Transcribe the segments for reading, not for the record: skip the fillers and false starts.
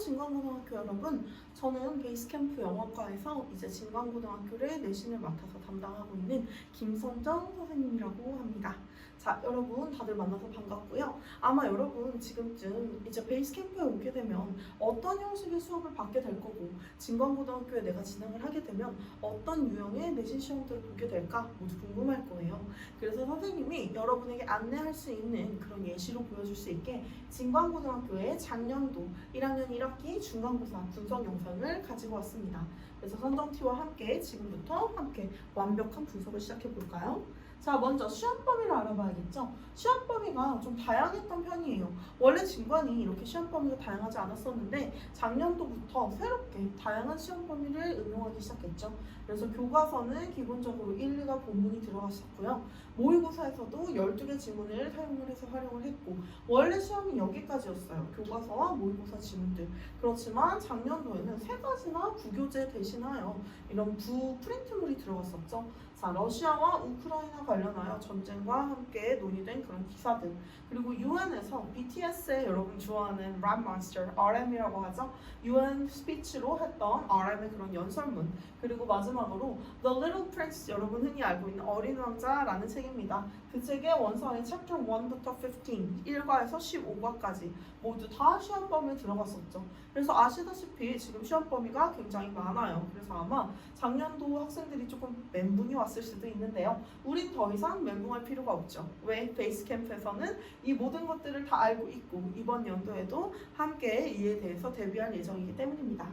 진광고등학교 여러분, 저는 베이스캠프 영어과에서 이제 진광고등학교를 내신을 맡아서 담당하고 있는 김성정 선생님이라고 합니다. 자, 여러분 다들 만나서 반갑고요. 아마 여러분 지금쯤 이제 베이스캠프에 오게 되면 어떤 형식의 수업을 받게 될 거고, 진광고등학교에 내가 진학을 하게 되면 어떤 유형의 내신 시험들을 보게 될까 모두 궁금할 거예요. 그래서 선생님이 여러분에게 안내할 수 있는 그런 예시로 보여줄 수 있게 진광고등학교의 작년도 1학년 1학기 중간고사 분석 영상을 가지고 왔습니다. 그래서 선정티와 함께 지금부터 함께 완벽한 분석을 시작해 볼까요? 자, 먼저 시험 범위를 알아봐야겠죠? 시험 범위가 좀 다양했던 편이에요. 원래 진관이 이렇게 시험 범위가 다양하지 않았었는데 작년도부터 새롭게 다양한 시험 범위를 응용하기 시작했죠. 그래서 교과서는 기본적으로 1, 2가 본문이 들어갔었고요. 모의고사에서도 12개 지문을 사용을 해서 활용을 했고, 원래 시험이 여기까지였어요. 교과서와 모의고사 지문들. 그렇지만 작년도에는 3가지나 부교재 대신하여 이런 부프린트물이 들어갔었죠. 자, 러시아와 우크라이나 관련하여 전쟁과 함께 논의된 그런 기사들, 그리고 UN에서 BTS의 여러분 좋아하는 랩 몬스터 RM이라고 하죠. UN 스피치로 했던 RM의 그런 연설문, 그리고 마지막으로 The Little Prince, 여러분 흔히 알고 있는 어린 왕자라는 책입니다. 그 책의 원서의 Chapter 1부터 15, 1과에서 15과까지 모두 다 시험 범위에 들어갔었죠. 그래서 아시다시피 지금 시험 범위가 굉장히 많아요. 그래서 아마 작년도 학생들이 조금 멘붕이 왔을 수도 있는데요. 우린 더 이상 멘붕할 필요가 없죠. 왜? 베이스캠프에서는 이 모든 것들을 다 알고 있고 이번 연도에도 함께 이에 대해서 대비할 예정이기 때문입니다.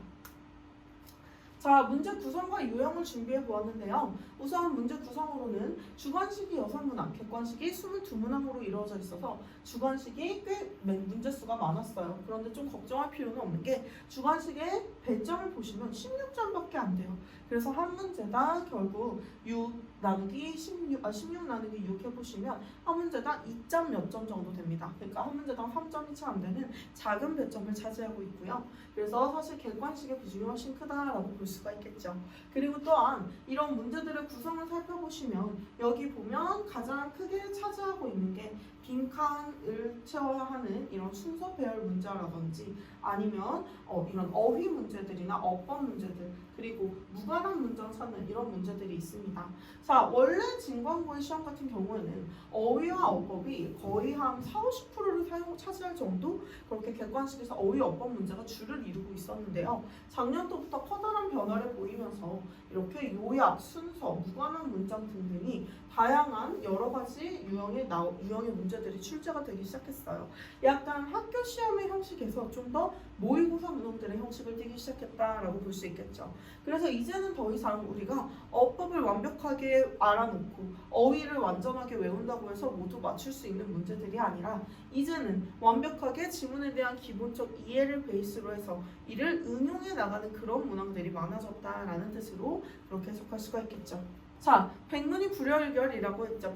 자, 문제 구성과 유형을 준비해 보았는데요. 우선 문제 구성으로는 주관식이 6문항, 객관식이 22문항으로 이루어져 있어서 주관식이 꽤 문제 수가 많았어요. 그런데 좀 걱정할 필요는 없는 게 주관식의 배점을 보시면 16점밖에 안 돼요. 그래서 한 문제당 결국 6 나누기 16 나누기 6 해보시면 한 문제당 2점 몇 점 정도 됩니다. 그러니까 한 문제당 3점이 채 안 되는 작은 배점을 차지하고 있고요. 그래서 사실 객관식의 비중이 훨씬 크다라고 볼 수가 있겠죠. 그리고 또한 이런 문제들의 구성을 살펴보시면 여기 보면 가장 크게 차지하고 있는 게 빈칸을 채워야 하는 이런 순서 배열 문제라든지 아니면 이런 어휘 문제들이나 어법 문제들, 그리고 무관한 문장 찾는 이런 문제들이 있습니다. 자, 원래 진광고의 시험 같은 경우에는 어휘와 어법이 거의 한 40~50%를 차지할 정도, 그렇게 객관식에서 어휘 어법 문제가 주를 이루고 있었는데요. 작년도부터 커다란 변화를 보이면서 이렇게 요약, 순서, 무관한 문장 등등이 다양한 여러 가지 유형의 문제들이 출제가 되기 시작했어요. 약간 학교 시험의 형식에서 좀 더 모의고사 문항들의 형식을 띠기 시작했다라고 볼 수 있겠죠. 그래서 이제는 더 이상 우리가 어법을 완벽하게 알아놓고 어휘를 완전하게 외운다고 해서 모두 맞출 수 있는 문제들이 아니라 이제는 완벽하게 지문에 대한 기본적 이해를 베이스로 해서 이를 응용해 나가는 그런 문항들이 많아졌다라는 뜻으로 그렇게 해석할 수가 있겠죠. 자, 백문이 불여일견이라고 했죠.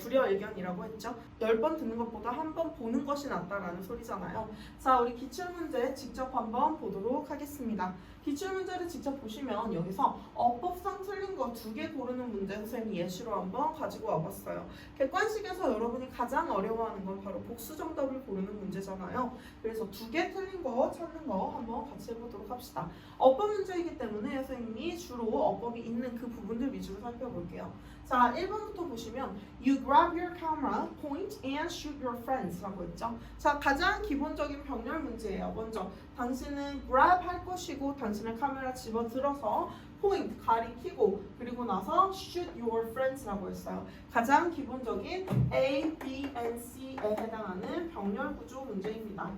10번 듣는 것보다 한 번 보는 것이 낫다라는 소리잖아요. 자, 우리 기출문제 직접 한번 보도록 하겠습니다. 기출문제를 직접 보시면 여기서 어법상 틀린 거 2개 고르는 문제 선생님이 예시로 한번 가지고 와봤어요. 객관식에서 여러분이 가장 어려워하는 건 바로 복수 정답을 고르는 문제잖아요. 그래서 2개 틀린 거 찾는 거 한번 같이 해보도록 합시다. 어법 문제이기 때문에 선생님이 주로 어법이 있는 그 부분들 위주로 살펴볼게요. 자, 1번부터 보시면 You grab your camera, point and shoot your friends 라고 했죠. 자, 가장 기본적인 병렬 문제예요. 먼저 당신은 grab 할 것이고 당신의 카메라 집어들어서 point 가리키고 그리고 나서 shoot your friends 라고 했어요. 가장 기본적인 A, B, and C에 해당하는 병렬 구조 문제입니다.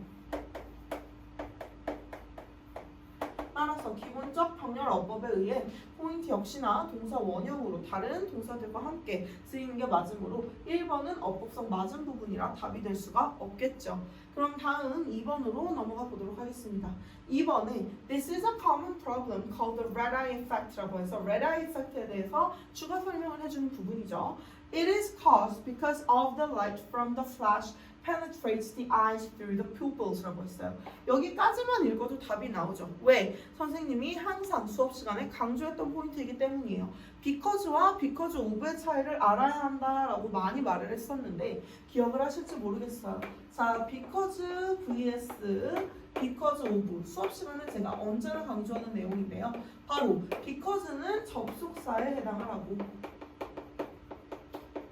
따라서 기본적 병렬 어법에 의해 포인트 역시나 동사 원형으로 다른 동사들과 함께 쓰이는 게 맞으므로 1번은 어법상 맞은 부분이라 답이 될 수가 없겠죠. 그럼 다음 2번으로 넘어가 보도록 하겠습니다. 2번에 This is a common problem called the red-eye effect라고 해서 red-eye effect에 대해서 추가 설명을 해주는 부분이죠. It is caused because of the light from the flash penetrates the eyes through the pupils라고 했어요. 여기까지만 읽어도 답이 나오죠. 왜? 선생님이 항상 수업 시간에 강조했던 포인트이기 때문이에요. because와 because of의 차이를 알아야 한다라고 많이 말을 했었는데 기억을 하실지 모르겠어요. 자, because vs because of 수업 시간에 제가 언제나 강조하는 내용인데요. 바로 because는 접속사에 해당을 하고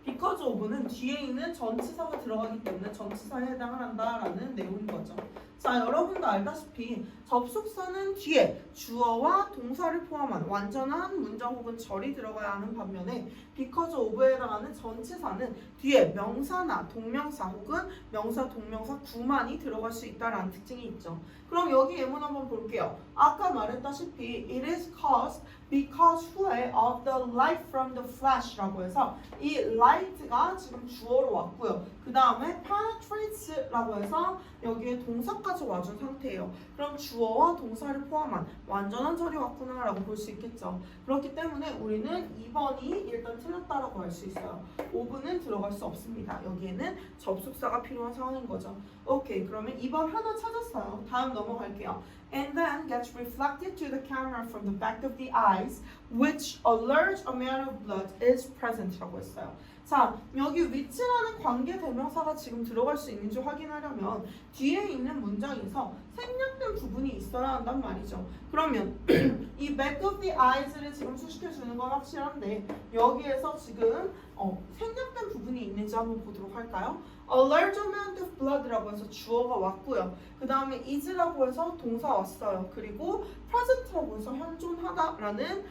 because of는 뒤에 있는 전치사가 들어가기 때문에 전치사에 해당을 한다라는 내용인 거죠. 자, 여러분도 알다시피 접속사는 뒤에 주어와 동사를 포함한 완전한 문장 혹은 절이 들어가야 하는 반면에 because of에 해당하는 전치사는 뒤에 명사나 동명사 혹은 명사, 동명사 구만이 들어갈 수 있다라는 특징이 있죠. 그럼 여기 예문 한번 볼게요. 아까 말했다시피 it is caused because 후에 of the light from the flash라고 해서 이 light가 지금 주어로 왔고요. 그 다음에 penetrates라고 해서 여기에 동사까지 와준 상태예요. 그럼 주어와 동사를 포함한 완전한 절이 왔구나라고 볼 수 있겠죠. 그렇기 때문에 우리는 2번이 일단 틀렸다라고 할 수 있어요. 5번은 들어갈 수 없습니다. 여기에는 접속사가 필요한 상황인 거죠. 오케이, 그러면 2번 하나 찾았어요. 다음 넘어갈게요. And then gets reflected to the camera from the back of the eyes, which a large amount of blood is present라고 했어요. 자, 여기 which라는 관계 대명사가 지금 들어갈 수 있는지 확인하려면 뒤에 있는 문장에서 생략된 부분이 있어야 한단 말이죠. 그러면 이 back of the eyes를 지금 수식해 주는 건 확실한데 여기에서 지금 생략된 부분이 있는지 한번 보도록 할까요? A large amount of blood라고 해서 주어가 왔고요. 그 다음에 is라고 해서 동사 왔어요. 그리고 present라고 해서 현존하다라는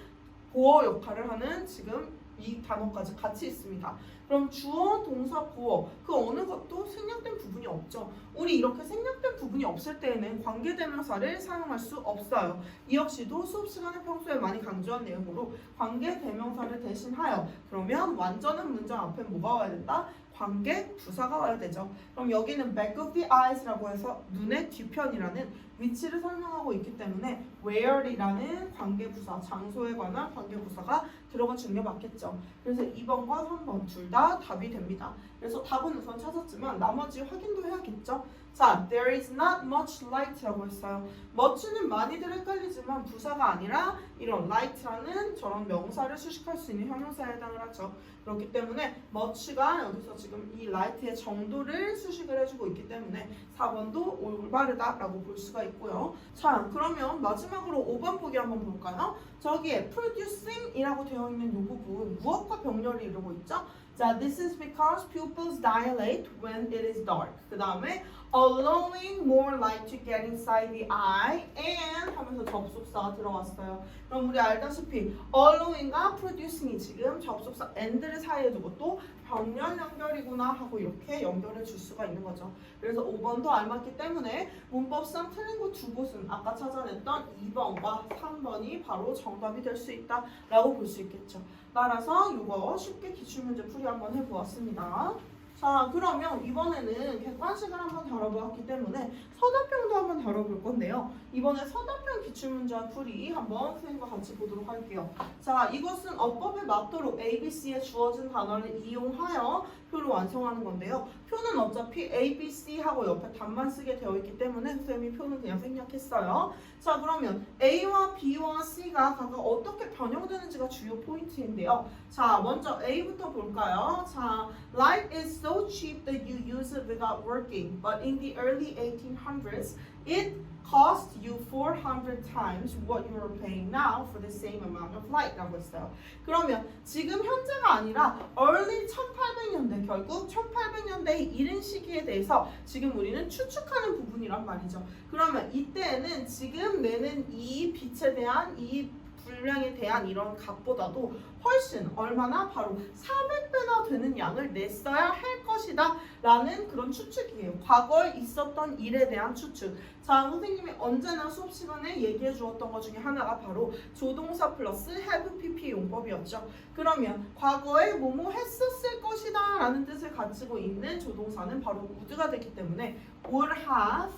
보어 역할을 하는 지금 이 단어까지 같이 있습니다. 그럼 주어, 동사, 보어 그 어느 것도 생략된 부분이 없죠. 우리 이렇게 생략된 부분이 없을 때에는 관계대명사를 사용할 수 없어요. 이 역시도 수업 시간에 평소에 많이 강조한 내용으로 관계대명사를 대신하여 그러면 완전한 문장 앞에 뭐가 와야 된다? 관계 부사가 와야 되죠. 그럼 여기는 back of the eyes라고 해서 눈의 뒤편이라는 위치를 설명하고 있기 때문에 where이라는 관계 부사, 장소에 관한 관계 부사가 들어가 주는 게 맞겠죠. 그래서 2번과 3번 둘 다 답이 됩니다. 그래서 답은 우선 찾았지만 나머지 확인도 해야겠죠. 자, there is not much light라고 했어요. much는 많이들 헷갈리지만 부사가 아니라 이런 light라는 저런 명사를 수식할 수 있는 형용사에 해당을 하죠. 그렇기 때문에 much가 여기서 지금 이 light의 정도를 수식을 해주고 있기 때문에 4번도 올바르다라고 볼 수가 있고요. 자, 그러면 마지막으로 5번 보기 한번 볼까요? 저기에 producing이라고 되어 있는 이 부분 무엇과 병렬을 이루고 있죠? 자, this is because pupils dilate when it is dark. 그 다음에 allowing more light to get inside the eye and 하면서 접속사가 들어왔어요. 그럼 우리 알다시피 allowing과 producing이 지금 접속사 and를 사이에 두고 또 병렬 연결이구나 하고 이렇게 연결해 줄 수가 있는 거죠. 그래서 5번도 알맞기 때문에 문법상 틀린 곳 두 곳은 아까 찾아냈던 2번과 3번이 바로 정답이 될 수 있다라고 볼 수 있겠죠. 따라서 이거 쉽게 기출문제 풀이 한번 해보았습니다. 자, 그러면 이번에는 객관식을 한번 다뤄보았기 때문에 서답형도 한번 다뤄볼 건데요. 이번에 서답형 기출문제 풀이 한번 선생님과 같이 보도록 할게요. 자, 이것은 어법에 맞도록 ABC에 주어진 단어를 이용하여 표를 완성하는 건데요. 표는 어차피 ABC 하고 옆에 답만 쓰게 되어 있기 때문에 선생님이 표는 그냥 생략했어요. 자, 그러면 A와 B와 C가 각각 어떻게 변형되는지가 주요 포인트인데요. 자, 먼저 A부터 볼까요? 자, light is so cheap that you use it without working, but in the early 1800s, it cost you 400 times what you are paying now for the same amount of light 라고 했어요. 그러면 지금 현재가 아니라 early 1800년대, 결국 1800년대의 이른 시기에 대해서 지금 우리는 추측하는 부분이란 말이죠. 그러면 이때에는 지금 내는 이 빛에 대한 이 분량에 대한 이런 값보다도 훨씬 얼마나 바로 400배나 되는 양을 냈어야 할 것이다 라는 그런 추측이에요. 과거에 있었던 일에 대한 추측. 자, 선생님이 언제나 수업 시간에 얘기해 주었던 것 중에 하나가 바로 조동사 플러스 have pp 용법이었죠. 그러면 과거에 뭐뭐 했었을 것이다 라는 뜻을 가지고 있는 조동사는 바로 would가 되기 때문에 would have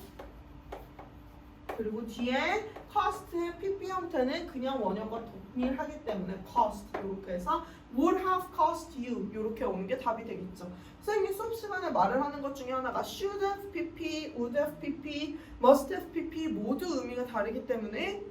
그리고 뒤에 cost의 pp 형태는 그냥 원형과 동일하기 때문에 cost 이렇게 해서 would have cost you 이렇게 오는 게 답이 되겠죠. 선생님이 수업 시간에 말을 하는 것 중에 하나가 should have pp, would have pp, must have pp 모두 의미가 다르기 때문에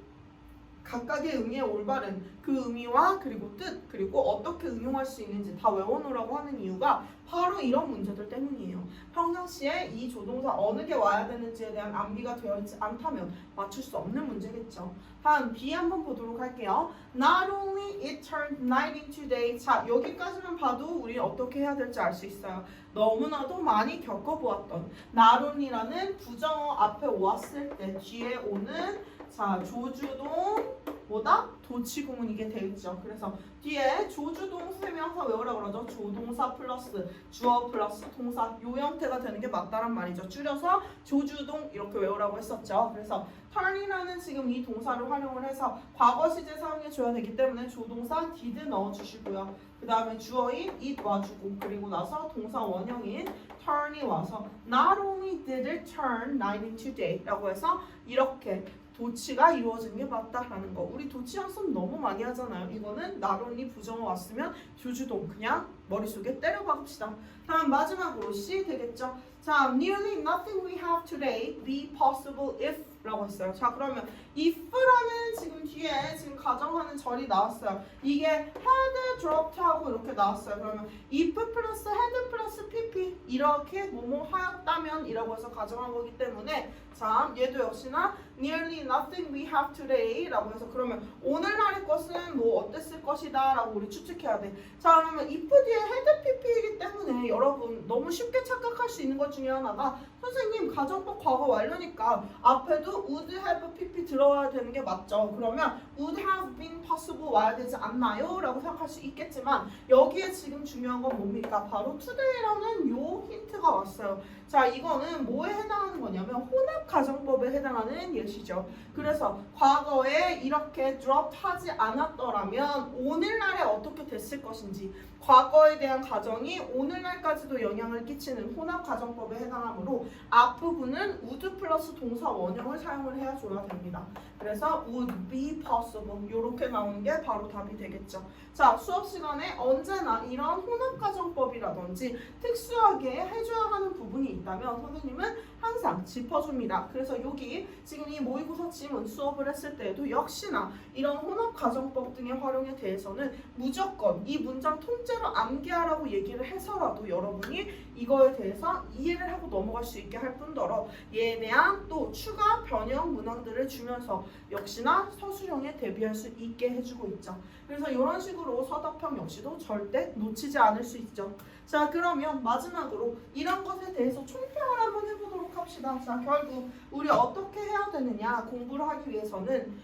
각각의 의미의 올바른 그 의미와 그리고 뜻 그리고 어떻게 응용할 수 있는지 다 외워놓으라고 하는 이유가 바로 이런 문제들 때문이에요. 평상시에 이 조동사 어느 게 와야 되는지에 대한 암기가 되어 있지 않다면 맞출 수 없는 문제겠죠. 다음 B 한번 보도록 할게요. Not only it turned night into day. 자, 여기까지만 봐도 우리 어떻게 해야 될지 알 수 있어요. 너무나도 많이 겪어보았던 not only라는 부정어 앞에 왔을 때 뒤에 오는 자, 조주동 뭐다? 도치구문 이게 되겠죠. 그래서 뒤에 조주동 선생님이 항상 외우라고 그러죠. 조동사 플러스 주어 플러스 동사 요 형태가 되는 게 맞다란 말이죠. 줄여서 조주동 이렇게 외우라고 했었죠. 그래서 turn이라는 지금 이 동사를 활용을 해서 과거 시제 사용해 줘야 되기 때문에 조동사 did 넣어주시고요. 그 다음에 주어인 it 와주고 그리고 나서 동사 원형인 turn이 와서 not only did it turn night into day 라고 해서 이렇게 도치가 이루어지는 게 맞다라는 거. 우리 도치 연습 너무 많이 하잖아요. 이거는 not only 부정어 왔으면 조주동 그냥 머릿속에 때려 박읍시다. 다음 마지막으로 C 되겠죠. 자, nearly nothing we have today be possible if 라고 했어요. 자, 그러면 if라는 지금 뒤에 지금 가정하는 절이 나왔어요. 이게 had dropped 하고 이렇게 나왔어요. 그러면 if 플러스 had 플러스 pp 이렇게 뭐뭐 하였다면 이라고 해서 가정한 거기 때문에 자, 얘도 역시나 nearly nothing we have today 라고 해서 그러면 오늘날의 것은 뭐 어땠을 것이다 라고 우리 추측해야 돼. 자, 그러면 if 뒤에 had pp이기 때문에 여러분 너무 쉽게 착각할 수 있는 것 중에 하나가 선생님 가정법 과거 완료니까 앞에도 would have pp 들어와야 되는 게 맞죠. 그러면 would have been possible 와야 되지 않나요? 라고 생각할 수 있겠지만 여기에 지금 중요한 건 뭡니까? 바로 today라는 요 힌트가 왔어요. 자, 이거는 뭐에 해당하는 거냐면 혼합 가정법에 해당하는 예시죠. 그래서 과거에 이렇게 drop 하지 않았더라면 오늘날에 어떻게 됐을 것인지 과거에 대한 가정이 오늘날까지도 영향을 끼치는 혼합 가정법에 해당하므로 앞부분은 would 플러스 동사 원형을 사용을 해줘야 됩니다. 그래서 would be possible 이렇게 나오는 게 바로 답이 되겠죠. 자, 수업 시간에 언제나 이런 혼합 가정법이라든지 특수하게 해줘야 하는 부분이 있다면 선생님은 항상 짚어줍니다. 그래서 여기 지금 이 모의고사 지문 수업을 했을 때에도 역시나 이런 혼합 가정법 등의 활용에 대해서는 무조건 이 문장 통째로 암기하라고 얘기를 해서라도 여러분이 이거에 대해서 이해를 하고 넘어갈 수 있게 할 뿐더러 얘에 대한 또 추가 변형 문항들을 주면서 역시나 서술형에 대비할 수 있게 해주고 있죠. 그래서 이런 식으로 서답형 역시도 절대 놓치지 않을 수 있죠. 자, 그러면 마지막으로 이런 것에 대해서 총평을 한번 해보도록 합시다. 자, 결국 우리 어떻게 해야 되느냐 공부를 하기 위해서는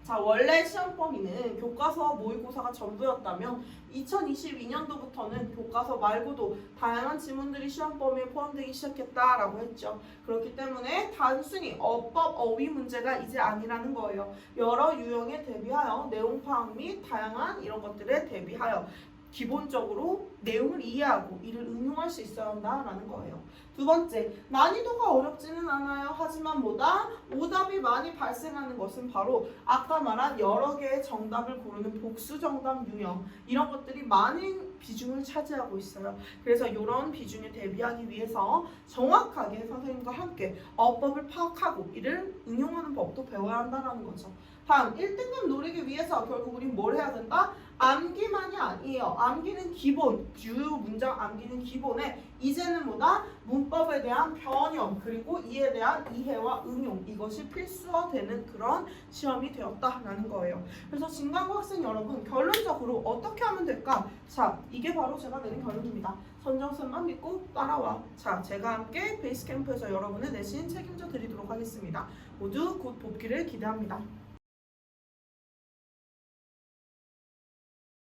자, 원래 시험 범위는 교과서 모의고사가 전부였다면 2022년도부터는 교과서 말고도 다양한 지문들이 시험 범위에 포함되기 시작했다라고 했죠. 그렇기 때문에 단순히 어법, 어휘 문제가 이제 아니라는 거예요. 여러 유형에 대비하여 내용 파악 및 다양한 이런 것들에 대비하여 기본적으로 내용을 이해하고 이를 응용할 수 있어야 한다라는 거예요. 두 번째, 난이도가 어렵지는 않아요. 하지만 뭐다? 오답이 많이 발생하는 것은 바로 아까 말한 여러 개의 정답을 고르는 복수 정답 유형 이런 것들이 많은 비중을 차지하고 있어요. 그래서 이런 비중에 대비하기 위해서 정확하게 선생님과 함께 어법을 파악하고 이를 응용하는 법도 배워야 한다는 거죠. 다음, 1등급 노리기 위해서 결국 우린 뭘 해야 된다? 암기만이 아니에요. 암기는 기본, 주요 문장 암기는 기본에 이제는 뭐다? 문법에 대한 변형 그리고 이에 대한 이해와 응용 이것이 필수화되는 그런 시험이 되었다라는 거예요. 그래서 진강고 학생 여러분 결론적으로 어떻게 하면 될까? 자, 이게 바로 제가 내린 결론입니다. 선정선만 믿고 따라와. 자, 제가 함께 베이스캠프에서 여러분의 내신 책임져 드리도록 하겠습니다. 모두 곧 복귀를 기대합니다.